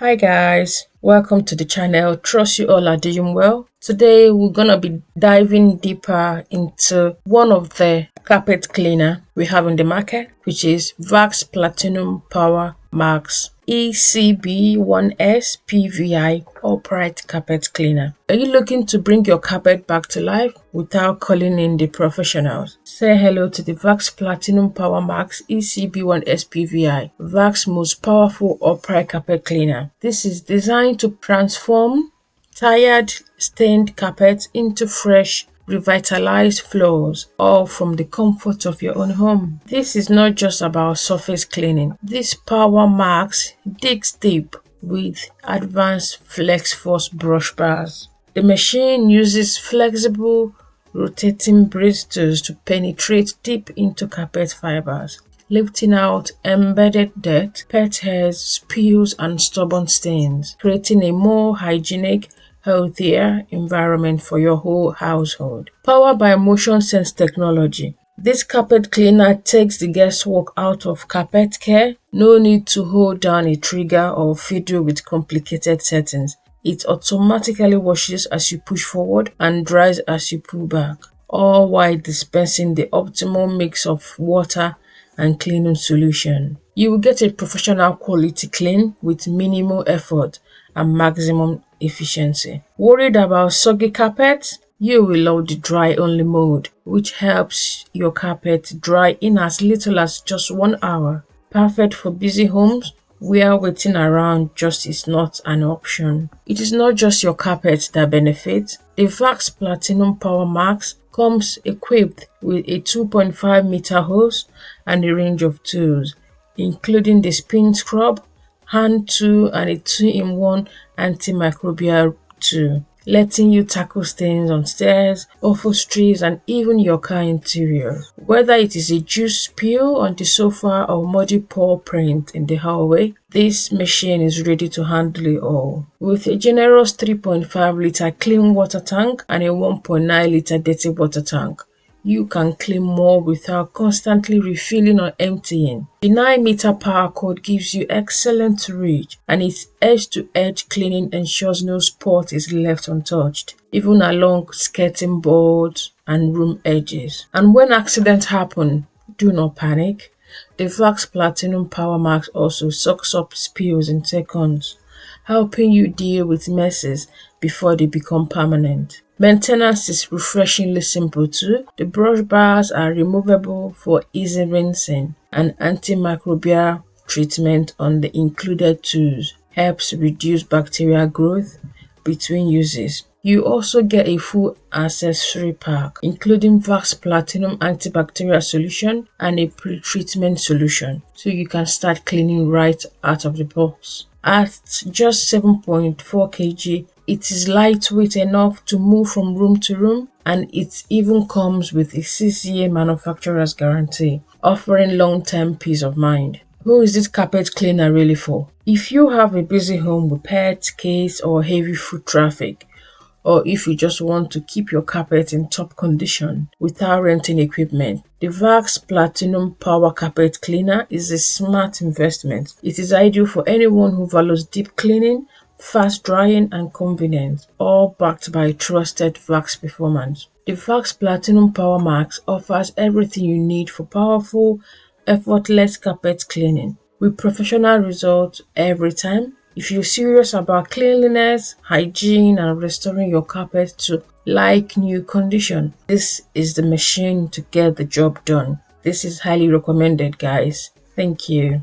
Hi guys, welcome to the channel. Trust you all are doing well. Today we're gonna be diving deeper into one of the carpet cleaner we have in the market, which is VAX Platinum Power Max ECB1SPV1 upright carpet cleaner. Are you looking to bring your carpet back to life without calling in the professionals? Say hello to the VAX Platinum Power Max ECB1SPV1, VAX most powerful upright carpet cleaner. This is designed to transform tired, stained carpets into fresh, revitalized floors, all from the comfort of your own home. This is not just about surface cleaning. This Power Max digs deep with advanced flex force brush bars. The machine uses flexible rotating bristles to penetrate deep into carpet fibers, lifting out embedded dirt, pet hairs, spills, and stubborn stains, creating a more hygienic, healthier environment for your whole household. Powered by motion sense technology, this carpet cleaner takes the guesswork out of carpet care. No need to hold down a trigger or fiddle with complicated settings. It automatically washes as you push forward and dries as you pull back, all while dispensing the optimal mix of water and cleaning solution. You will get a professional quality clean with minimal effort and maximum efficiency. Worried about soggy carpets? You will love the dry only mode, which helps your carpet dry in as little as just 1 hour. Perfect for busy homes where waiting around just is not an option. It is not just your carpet that benefits. The VAX Platinum Power Max comes equipped with a 2.5 meter hose and a range of tools, including the SpinScrub, hand tool, and a 2-in-1 antimicrobial tool, letting you tackle stains on stairs, upholsteries, and even your car interior. Whether it is a juice spill on the sofa or muddy paw print in the hallway, this machine is ready to handle it all. With a generous 3.5-liter clean water tank and a 1.9-liter dirty water tank, you can clean more without constantly refilling or emptying. The 9-meter power cord gives you excellent reach, and its edge-to-edge cleaning ensures no spot is left untouched, even along skirting boards and room edges. And when accidents happen, do not panic. The VAX Platinum Power Max also sucks up spills in seconds, helping you deal with messes before they become permanent. Maintenance is refreshingly simple too. The brush bars are removable for easy rinsing, and antimicrobial treatment on the included tools helps reduce bacterial growth between uses. You also get a full accessory pack, including VAX Platinum antibacterial solution and a pre-treatment solution, so you can start cleaning right out of the box. At just 7.4 kg, it is lightweight enough to move from room to room, and it even comes with a 6-year manufacturer's guarantee, offering long-term peace of mind. Who is this carpet cleaner really for? If you have a busy home with pets, kids, or heavy foot traffic, or if you just want to keep your carpet in top condition without renting equipment, the VAX Platinum Power Carpet Cleaner is a smart investment. It is ideal for anyone who values deep cleaning, fast drying, and convenience, all backed by trusted VAX performance. The VAX Platinum Power Max offers everything you need for powerful, effortless carpet cleaning, with professional results every time. If you're serious about cleanliness, hygiene, and restoring your carpet to like new condition, this is the machine to get the job done. This is highly recommended, guys. Thank you.